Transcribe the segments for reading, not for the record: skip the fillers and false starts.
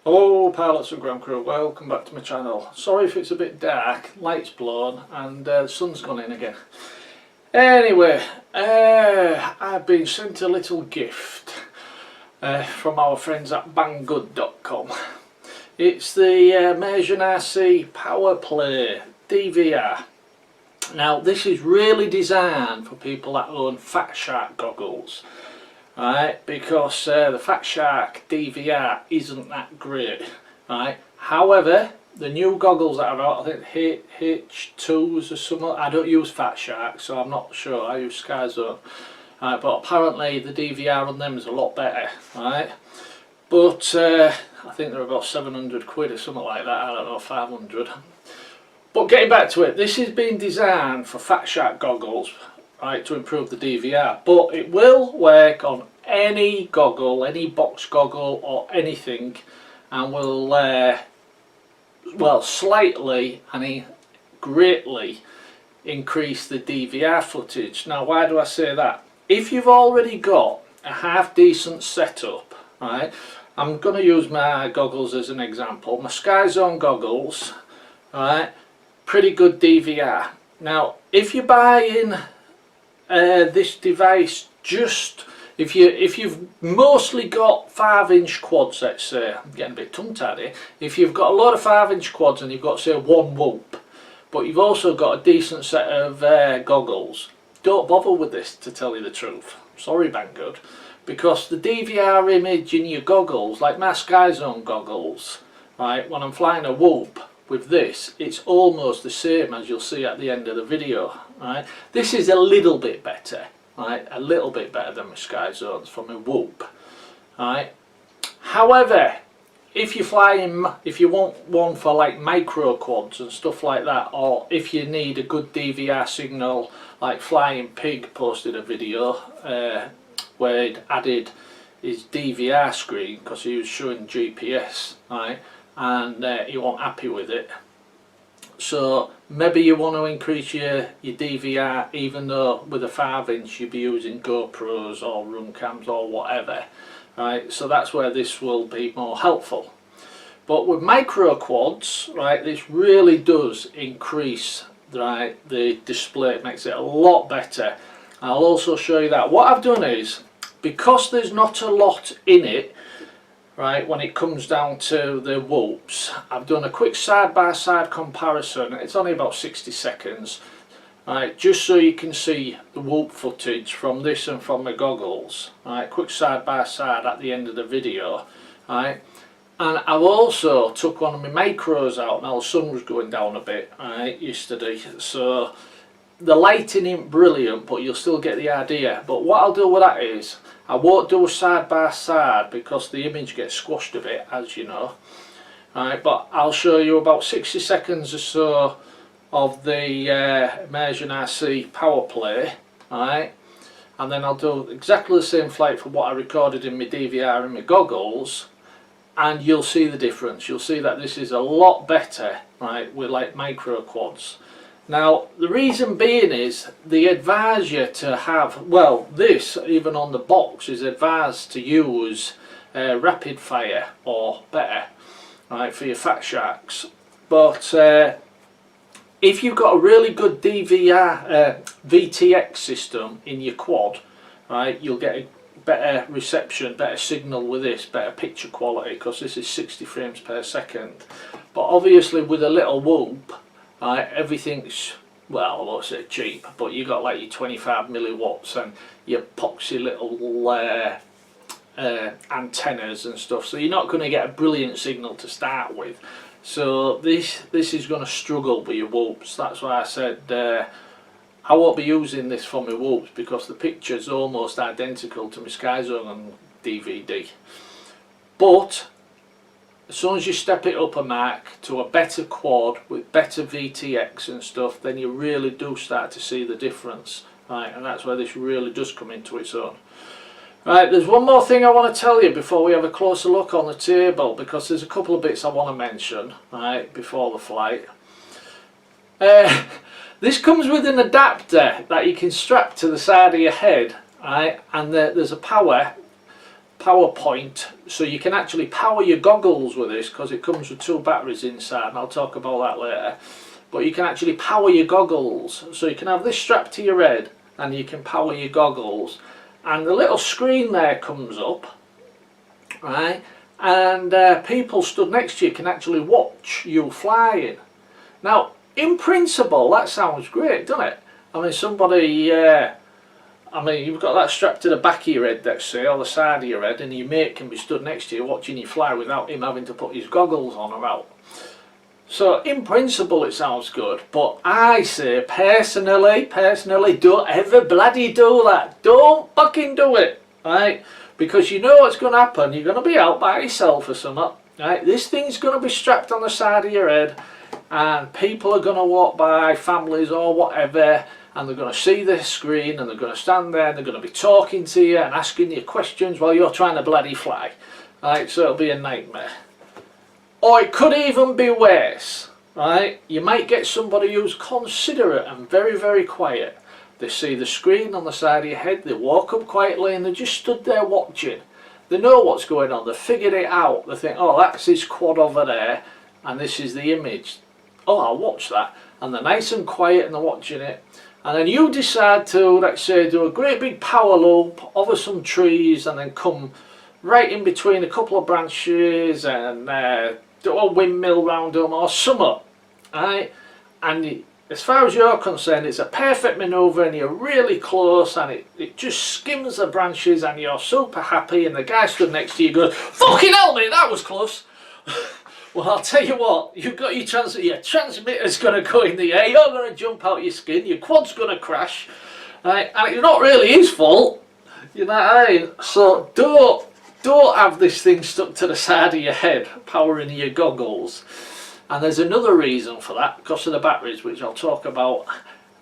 Hello pilots and ground crew, welcome back to my channel. Sorry if it's a bit dark, light's blown and the sun's gone in again. Anyway, I've been sent a little gift from our friends at banggood.com. It's the ImmersionRC PowerPlay DVR. Now this is really designed for people that own Fat Shark goggles. Right, because the Fat Shark DVR isn't that great, right? However, the new goggles that are out, I think H2s or something. I don't use Fat Shark, so I'm not sure. I use SkyZone, right? But apparently the DVR on them is a lot better, right? But I think they're about 700 quid or something like that. I don't know, 500. But getting back to it, this is being designed for Fat Shark goggles, right, to improve the DVR, but it will work on any goggle, any box goggle or anything, and will well, slightly and greatly increase the DVR footage. Now why do I say that? If you've already got a half decent setup, right, I'm going to use my goggles as an example, my SkyZone goggles, right, pretty good DVR. Now if you're buying this device, just if you've mostly got 5-inch quads, let's say, I'm getting a bit tongue-tied here, if you've got a lot of 5-inch quads and you've got, say, one whoop, but you've also got a decent set of goggles, don't bother with this, to tell you the truth. Sorry Banggood, because the DVR image in your goggles, like my SkyZone goggles, right, when I'm flying a whoop with this, it's almost the same as you'll see at the end of the video, right? This is a little bit better, right? A little bit better than my SkyZones from a whoop, right? However, if you're flying, if you want one for like micro quads and stuff like that, or if you need a good DVR signal, like Flying Pig posted a video where he'd added his DVR screen because he was showing GPS, right? And he wasn't happy with it, so maybe you want to increase your DVR, even though with a 5-inch you'd be using GoPros or room cams or whatever, right? So that's where this will be more helpful. But with micro quads, right, this really does increase, right, the display. It makes it a lot better. I'll also show you that. What I've done is, because there's not a lot in it, right, when it comes down to the whoops, I've done a quick side-by-side comparison. It's only about 60 seconds, right, just so you can see the whoop footage from this and from the goggles, right, quick side-by-side at the end of the video, right. And I've also took one of my macros out. Now the sun was going down a bit, right, yesterday, so the lighting ain't brilliant, but you'll still get the idea. But what I'll do with that is, I won't do a side by side because the image gets squashed a bit, as you know. Right, but I'll show you about 60 seconds or so of the ImmersionRC PowerPlay, right, and then I'll do exactly the same flight for what I recorded in my DVR and my goggles, and you'll see the difference. You'll see that this is a lot better, right, with like micro quads. Now the reason being is they advise you to have, well, this even on the box is advised to use rapid fire or better, right, for your Fat Sharks. But if you've got a really good DVR VTX system in your quad, right, you'll get a better reception, better signal with this, better picture quality, because this is 60 frames per second. But obviously with a little whoop, everything's, well, I won't say cheap, but you got like your 25 milliwatts and your poxy little antennas and stuff, so you're not going to get a brilliant signal to start with. So this is going to struggle with your whoops. That's why I said I won't be using this for my whoops, because the picture's almost identical to my SkyZone DVD. But as soon as you step it up a mark to a better quad with better VTX and stuff, then you really do start to see the difference, right? And that's where this really does come into its own. Right, there's one more thing I want to tell you before we have a closer look on the table, because there's a couple of bits I want to mention, right, before the flight. This comes with an adapter that you can strap to the side of your head, right? And there's a power point, so you can actually power your goggles with this, because it comes with 2 batteries inside, and I'll talk about that later. But you can actually power your goggles, so you can have this strapped to your head and you can power your goggles, and the little screen there comes up, right, and people stood next to you can actually watch you flying. Now in principle that sounds great, doesn't it? I mean, somebody I mean, you've got that strapped to the back of your head, let's say, or the side of your head, and your mate can be stood next to you watching you fly without him having to put his goggles on or out. So in principle it sounds good, but I say personally, don't ever bloody do that. Don't fucking do it, right? Because you know what's going to happen. You're going to be out by yourself or something, right? This thing's going to be strapped on the side of your head, and people are going to walk by, families or whatever, and they're going to see the screen, and they're going to stand there and they're going to be talking to you and asking you questions while you're trying to bloody fly, right? So it'll be a nightmare. Or it could even be worse, right? You might get somebody who's considerate and very, very quiet. They see the screen on the side of your head, they walk up quietly and they just stood there watching. They know what's going on, they figured it out. They think, oh, that's his quad over there and this is the image. Oh, I'll watch that. And they're nice and quiet and they're watching it. And then you decide to, let's say, do a great big power loop over some trees and then come right in between a couple of branches and do a windmill round them or something, right? And as far as you're concerned, it's a perfect manoeuvre and you're really close and it just skims the branches and you're super happy, and the guy stood next to you goes, fucking hell mate, that was close. Well, I'll tell you what, you've got your transmitter's going to go in the air, you're going to jump out your skin, your quad's going to crash, right? And it's not really his fault, you know what I mean? So don't have this thing stuck to the side of your head, powering your goggles. And there's another reason for that, because of the batteries, which I'll talk about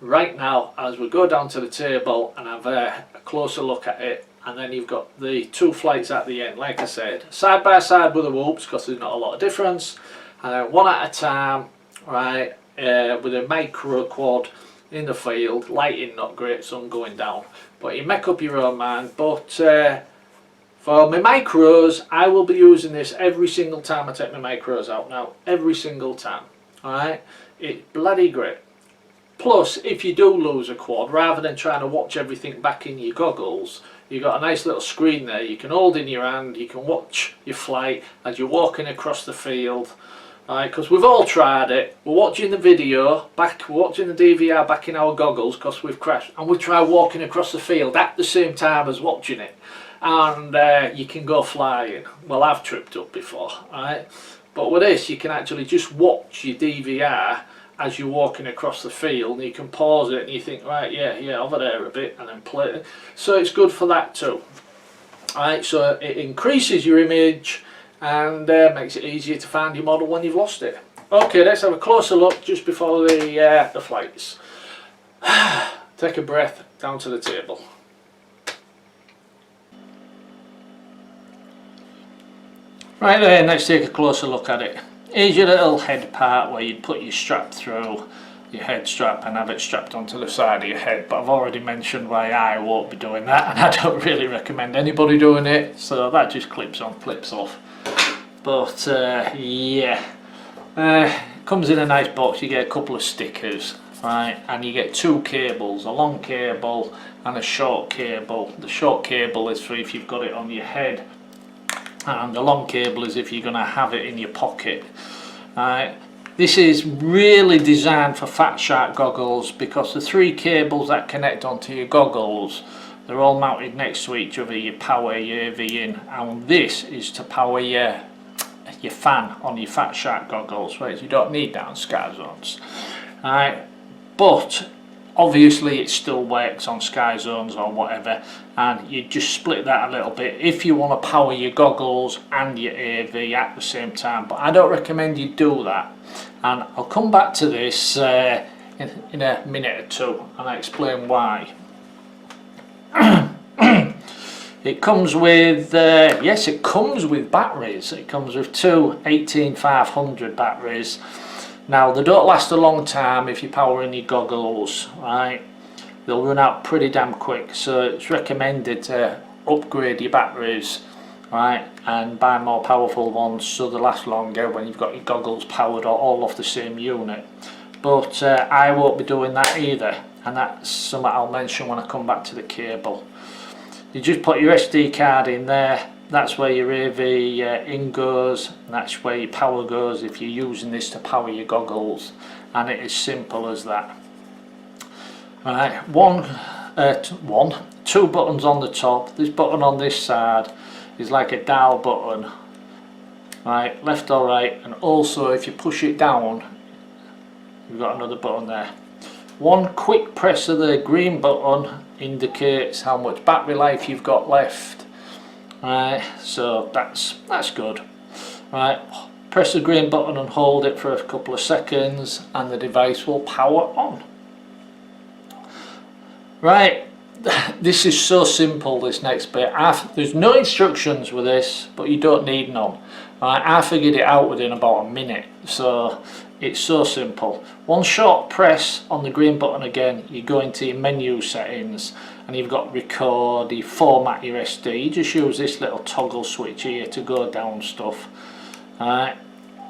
right now as we go down to the table and have a closer look at it. And then you've got the 2 flights at the end, like I said, side by side with the whoops, because there's not a lot of difference, and then one at a time, right, with a micro quad in the field, lighting not great, sun going down, but you make up your own mind. But for my micros, I will be using this every single time I take my micros out now, every single time, alright? It's bloody great. Plus, if you do lose a quad, rather than trying to watch everything back in your goggles, you've got a nice little screen there you can hold in your hand, you can watch your flight as you're walking across the field. Alright, because we've all tried it. We're watching the video, we're watching the DVR back in our goggles because we've crashed, and we try walking across the field at the same time as watching it. And you can go flying. Well, I've tripped up before, alright? But with this, you can actually just watch your DVR as you're walking across the field, and you can pause it and you think, right, yeah, over there a bit, and then play it. So it's good for that too. Alright, so it increases your image and makes it easier to find your model when you've lost it. Okay, let's have a closer look just before the flights. Take a breath, down to the table. Right then, let's take a closer look at it. Here's your little head part where you'd put your strap through, your head strap, and have it strapped onto the side of your head. But I've already mentioned why I won't be doing that, and I don't really recommend anybody doing it. So that just clips on, clips off. But yeah, comes in a nice box. You get a couple of stickers, right? And you get 2 cables, a long cable and a short cable. The short cable is for if you've got it on your head, and the long cable is if you're going to have it in your pocket. This is really designed for Fat Shark goggles, because the 3 cables that connect onto your goggles, they're all mounted next to each other. You power your AV in, and this is to power your fan on your Fat Shark goggles, whereas you don't need that on Sky Zones. But obviously it still works on Sky Zones or whatever, and you just split that a little bit if you want to power your goggles and your AV at the same time. But I don't recommend you do that, and I'll come back to this in a minute or two and I'll explain why. It comes with, yes, it comes with batteries. It comes with 2 18500 batteries. Now, they don't last a long time if you're powering your goggles, right? They'll run out pretty damn quick, so it's recommended to upgrade your batteries right, and buy more powerful ones so they last longer when you've got your goggles powered all off the same unit. But I won't be doing that either, and that's something I'll mention when I come back to the cable. You just put your SD card in there, that's where your AV in goes, and that's where your power goes if you're using this to power your goggles, and it is simple as that. Right, two buttons on the top. This button on this side is like a dial button, right, left or right, and also if you push it down you've got another button there. One quick press of the green button indicates how much battery life you've got left. Right, so that's good. Right, press the green button and hold it for a couple of seconds and the device will power on. Right, this is so simple, this next bit. There's no instructions with this, but you don't need none. Right, I figured it out within about a minute, so it's so simple. One short press on the green button again, you go into your menu settings and you've got record, you format your SD. You just use this little toggle switch here to go down stuff. Right,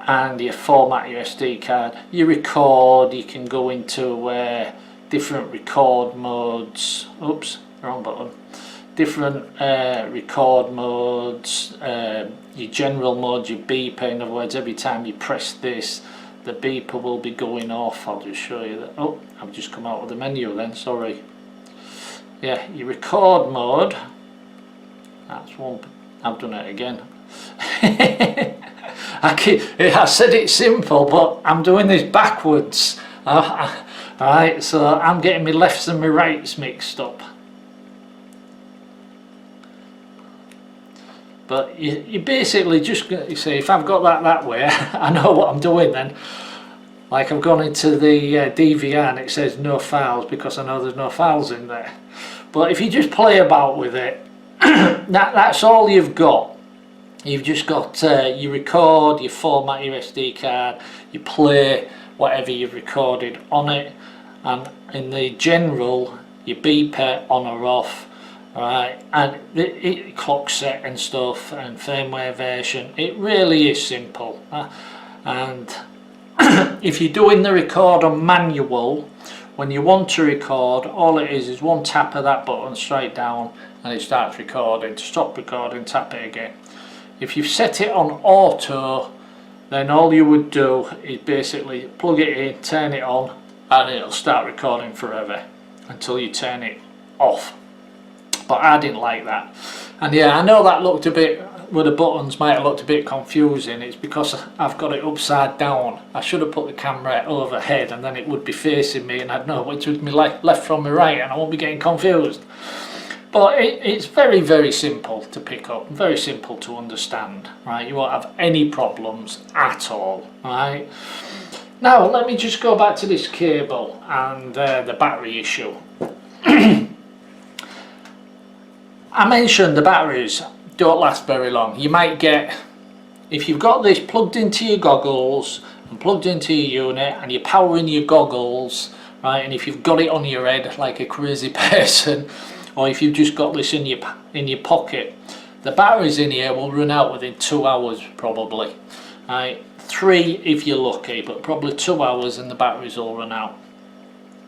and you format your SD card. You record, you can go into different record modes. Oops, wrong button. Different record modes, your general mode, your beeper. In other words, every time you press this, the beeper will be going off. I'll just show you that. Oh, I've just come out of the menu then, sorry. Yeah, your record mode. That's one. I've done it again. I said it's simple, but I'm doing this backwards. Right, so I'm getting my lefts and my rights mixed up. But you basically just, you see, if I've got that way, I know what I'm doing then. Like I've gone into the DVR and it says no files because I know there's no files in there. But if you just play about with it, that's all you've got. You've just got you record, you format your SD card, you play whatever you've recorded on it, and in the general, your beeper on or off. Right, and it clock set and stuff and firmware version. It really is simple, and if you're doing the record on manual, when you want to record, all it is one tap of that button straight down and it starts recording. To stop recording, tap it again. If you've set it on auto, then all you would do is basically plug it in, turn it on, and it'll start recording forever until you turn it off. But I didn't like that, and yeah, I know that looked a bit, with the buttons might have looked a bit confusing. It's because I've got it upside down. I should have put the camera overhead and then it would be facing me and I'd know which was my left from my right and I won't be getting confused. But it's very, very simple to pick up, very simple to understand, right? You won't have any problems at all, right? Now let me just go back to this cable and the battery issue. I mentioned the batteries don't last very long. You might get, if you've got this plugged into your goggles and plugged into your unit and you're powering your goggles, right, and if you've got it on your head like a crazy person, or if you've just got this in your pocket, the batteries in here will run out within 2 hours probably, right? 3 if you're lucky, but probably 2 hours and the batteries will run out.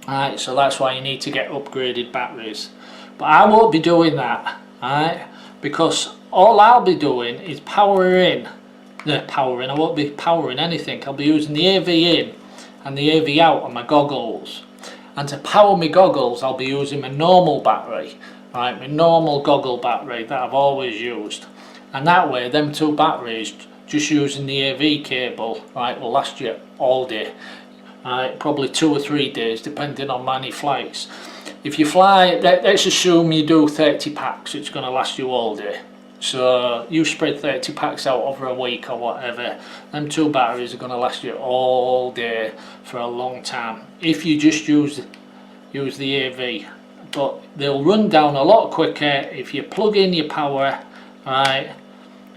Right, so that's why you need to get upgraded batteries. But I won't be doing that, right? Because all I'll be doing is powering. I won't be powering anything. I'll be using the AV in and the AV out on my goggles. And to power my goggles, I'll be using my normal battery, right? My normal goggle battery that I've always used. And that way, them two batteries, just using the AV cable, right, will last you all day. Right, probably 2 or 3 days, depending on many flights. If you fly, let's assume you do 30 packs, it's going to last you all day. So you spread 30 packs out over a week or whatever, them 2 batteries are going to last you all day for a long time. If you just use the AV, but they'll run down a lot quicker if you plug in your power, right,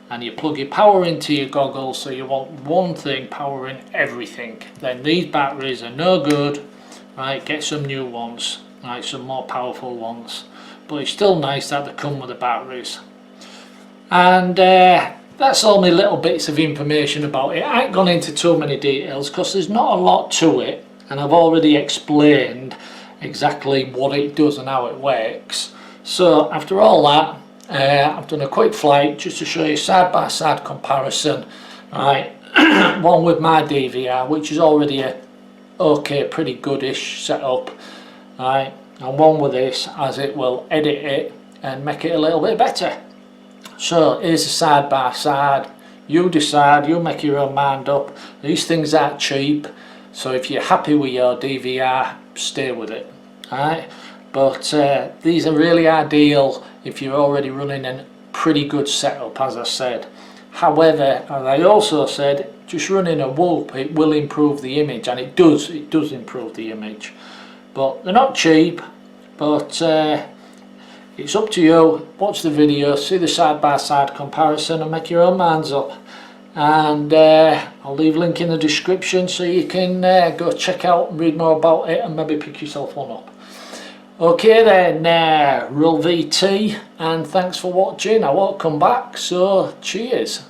and you plug your power into your goggles. So you want one thing powering everything. Then these batteries are no good, right? Get some new ones. Right, some more powerful ones, but it's still nice that they come with the batteries. And that's only little bits of information about it. I ain't gone into too many details because there's not a lot to it, and I've already explained exactly what it does and how it works. So after all that, I've done a quick flight just to show you side-by-side comparison. Right, one with my DVR, which is already a okay, pretty goodish setup, right, and one with this, as it will edit it and make it a little bit better. So here's a side by side. You decide, you make your own mind up. These things aren't cheap, so if you're happy with your DVR, stay with it. Alright, but these are really ideal if you're already running a pretty good setup, as I said. However, as I also said, just running a whoop, it will improve the image, and it does improve the image. But they're not cheap, but it's up to you. Watch the video, see the side-by-side comparison and make your own minds up. And I'll leave a link in the description so you can go check out and read more about it and maybe pick yourself one up. Okay then, Roll VT, and thanks for watching. I won't come back, so cheers.